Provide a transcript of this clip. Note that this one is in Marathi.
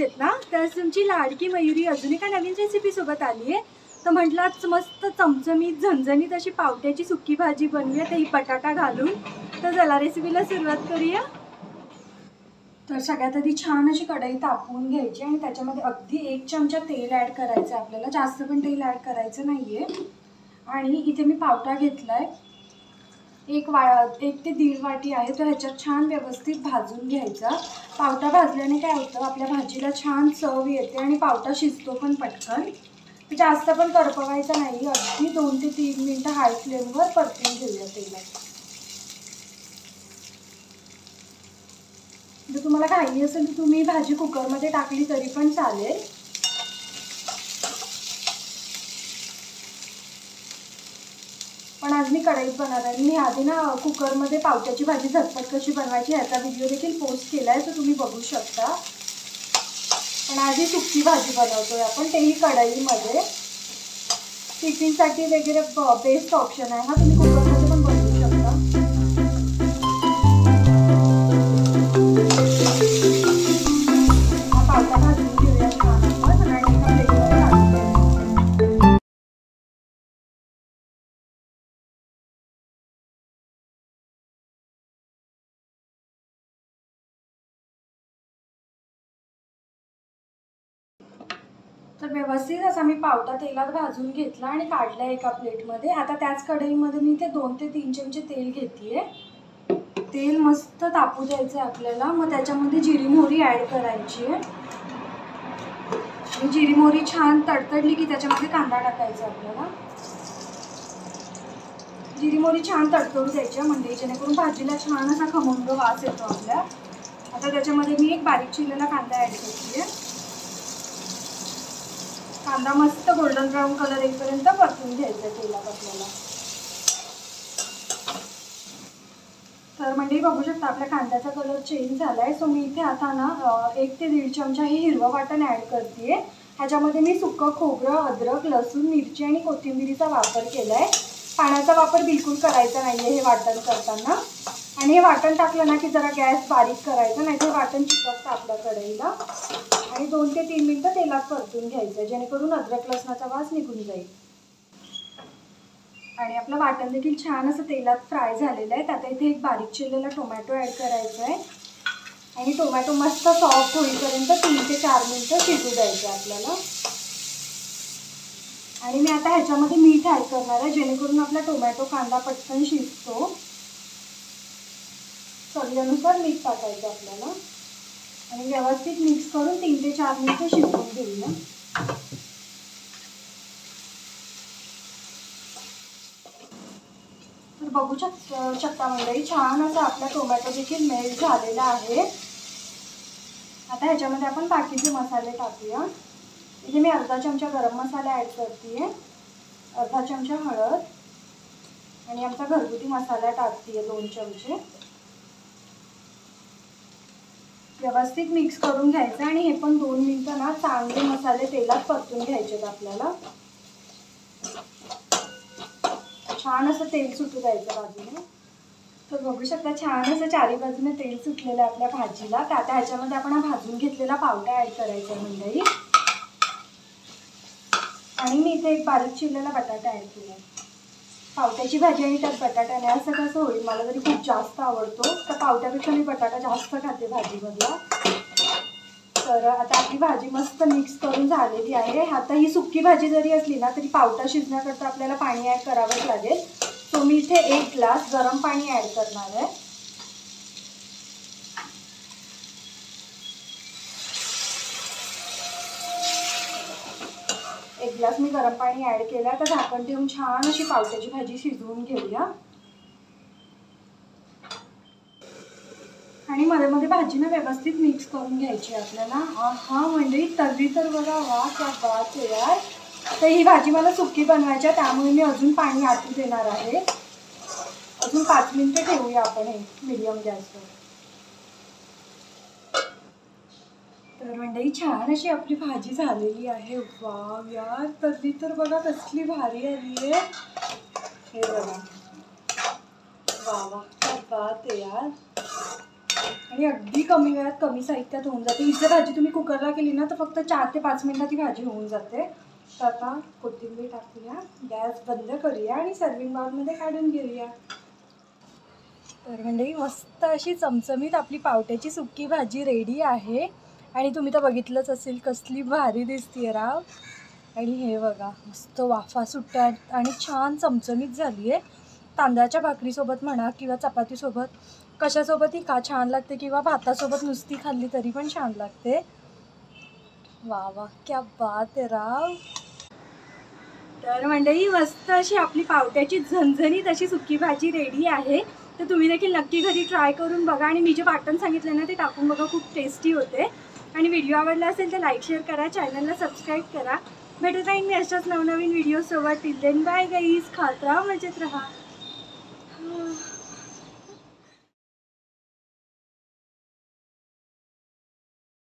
आहेत ना, तर तुमची लाडकी मयुरी अजून एका नवीन रेसिपी सोबत आली आहे। तर म्हटलं आज मस्त चमचमीत झणझणीत अशी पावट्याची सुकी भाजी बनवूया, तेही बटाटा घालून। तर चला रेसिपीला सुरुवात करूया। तर सगळ्यात आधी छान अशी कढई तापवून घ्यायची आणि त्याच्यामध्ये अगदी 1 चमचा तेल ॲड करायचं आपल्याला, जास्त पण तेल ॲड करायचं नाहीये। आणि इथे मी पावटा घेतलाय, 1 ते 1.5 वाटी आहे। तो ह्याच्यात छान व्यवस्थित भाजून घ्यायचा। पावटा भाजल्याने काय होतं, आपल्या भाजीला छान चव येते आणि पावटा शिजतो पण पटकन। जास्त पण करपवायचा नाही, अगदी 2 ते 3 मिनिटं हाय फ्लेमवर परतून घेऊया तेलात। जर तुम्हाला घाई असेल तर तुम्ही भाजी कुकरमध्ये टाकली तरी पण चालेल। पण आज मी कढईत बनवणार आहे। मी आधी ना कुकरमध्ये पावट्याची भाजी झटपट कशी बनवायची ह्याचा व्हिडिओ देखील पोस्ट केला आहे, तो तुम्ही बघू शकता। पण आधी सुकी भाजी बनवतोय आपण, तेही कढईमध्ये। टिफिनसाठी वगैरे बेस्ट ऑप्शन आहे हा, तुम्ही कुकरमध्ये पण बनवू शकता। हा पावटा भाजून घेऊया छान आपण आणि एका प्लेटमध्ये काढून घ्यायचा। तर व्यवस्थित असा मी पावटा तेलात भाजून घेतला आणि काढला एका प्लेटमध्ये। आता त्याच कढईमध्ये मी 2 ते 3 चमचे तेल घेतलीये। तेल मस्त तापू द्यायचं आपल्याला। मग त्याच्यामध्ये जिरी मोहरी ॲड करायची आहे। जिरी मोहरी छान तडतडली की त्याच्यामध्ये कांदा टाकायचा आपल्याला। जिरी मोहरी छान तडतडू द्यायची म्हणजे जेणेकरून भाजीला छान असा खमंग वास येतो आपल्या। आता त्याच्यामध्ये मी एक बारीक चिरलेला कांदा ॲड करते। कांदा मस्त गोल्डन ब्राऊन कलर येईपर्यंत परतून घ्यायचा तेलात आपल्याला। तर मंडळी बघू शकता आपल्या कांद्याचा कलर चेंज झालाय। सो मी इथे आता ना 1 ते 1.5 चमचा हे हिरवं वाटण ॲड करते। ह्याच्यामध्ये मी सुकं खोबरं, अद्रक, लसूण, मिरची आणि कोथिंबीरीचा वापर केलाय। पाण्याचा वापर बिलकुल करायचा नाहीये हे वाटण करताना। आणि हे वाटण टाकलं ना की जरा गॅस बारीक करायचा, नाहीतर वाटण चिकटतं आपल्या कढईला। आणि 2 ते 3 मिनिटं तेलात परतून घ्यायचं, जेणेकरून अद्रक लसणाचा वास निघून जाईल। आणि आपलं वाटण देखील छान असं तेलात फ्राय झालेलं आहे। आता इथे एक बारीक चिरलेला टोमॅटो ॲड करायचा आहे आणि टोमॅटो मस्त सॉफ्ट होईपर्यंत 3 ते 4 मिनिटं शिजू द्यायचं आपल्याला। आणि मी आता ह्याच्यामध्ये मीठ ॲड करणार आहे, जेणेकरून आपला टोमॅटो कांदा पटकन शिजतो। चवीनुसार मीठ टाकायचं आपल्याला आणि व्यवस्थित मिक्स करून 3 ते 4 मिनिटं शिजवून घेऊया। तर बघू शकता मंडळी, छान असा आपला टोमॅटो देखील मेल्ट झालेला आहे। आता ह्याच्यामध्ये आपण बाकीचे मसाले टाकूया। इथे मी अर्धा चमचा गरम मसाला ॲड करते, अर्धा चमचा हळद आणि आमचा घरगुती मसाला टाकते 2 चमचे। व्यवस्थित मिक्स करून घ्यायचं आणि हे पण 2 मिनिटं ना चांगले मसाले तेलात परतून घ्यायचे आपल्याला। छान असं तेल सुटू द्यायचं बाजूने। तर बघू शकता छान असं चारी बाजूने तेल सुटलेलं आहे आपल्या भाजीला। तर आता ह्याच्यामध्ये आपण हा भाजून घेतलेला पावटा ॲड करायचा मंडळी। आणि मी इथे एक बारीक चिरलेला बटाटा ॲड केला। पावट्याची भाजी आणि त्यात बटाट्याने असं कसं होईल, मला तरी खूप जास्त आवडतो। तर पावट्यापेक्षा मी बटाटा जास्त खाते भाजीमधला। तर आता आपली भाजी मस्त मिक्स करून झालेली आहे। आता ही सुकी भाजी जरी असली ना तरी पावटा शिजण्याकरता आपल्याला पाणी ॲड करावंच लागेल। सो मी इथे 1 ग्लास गरम पाणी ॲड करणार आहे। एक ग्लास मी गरम पाणी ॲड केलं। आता झाकण ठेवून छान अशी पावट्याची भाजी शिजवून घेऊया। आणि मध्ये मध्ये भाजी ना व्यवस्थित मिक्स करून घ्यायची आपल्याला। हा म्हणजे तर्री तर बघा, वा क्या बात आहे यार। तर ही भाजी मला सुकी बनवायची आहे, त्यामुळे मी अजून पाणी आटू देणार आहे। अजून 5 मिनिटं ठेवूया आपण हे मीडियम गॅसवर। तर मंडळी छान अशी आपली भाजी झालेली आहे। वाव यार, तर्री तर बघा कसली भारी आली आहे। हे बघा, वा वा क्या बात आहे यार। आणि अगदी कमी वेळात कमी साहित्यात होऊन जाते. ही जर भाजी तुम्ही कुकरला केली ना तर फक्त 4 ते 5 मिनिटात ही भाजी होऊन जाते. तर आता कोथिंबीर टाकूया, गॅस बंद करूया आणि सर्विंग बाउलमध्ये काढून घेऊया. तर म्हणजे मस्त अशी चमचमीत आपली पावट्याची सुकी भाजी रेडी आहे. आणि तुम्ही तर बघितलंच असेल कसली भारी दिसतीये राव. आणि हे बघा मस्त वाफा सुटतात आणि छान चमचमीत झाली आहे. तांदळाच्या भाकरीसोबत म्हणा किंवा चपातीसोबत कशासोबतही का छान लागते, किंवा भातासोबत नुसती खाल्ली तरी पण छान लागते. वा वा क्या बात आहे राव. तर मंडळी मस्त अशी आपली पावट्याची झणझणीत अशी सुकी भाजी रेडी आहे. तर तुम्ही देखील नक्की घरी ट्राय करून बघा आणि मी जे वाटण सांगितलं ना ते टाकून बघा, खूप टेस्टी होते. आणि व्हिडिओ आवडला असेल तर लाईक शेअर करा, चॅनलला सबस्क्राईब करा. भेटत राहीन मी अशाच नवनवीन व्हिडिओसोबत. टिल देन बाय गाईज, खात राहा, मजेत राहा.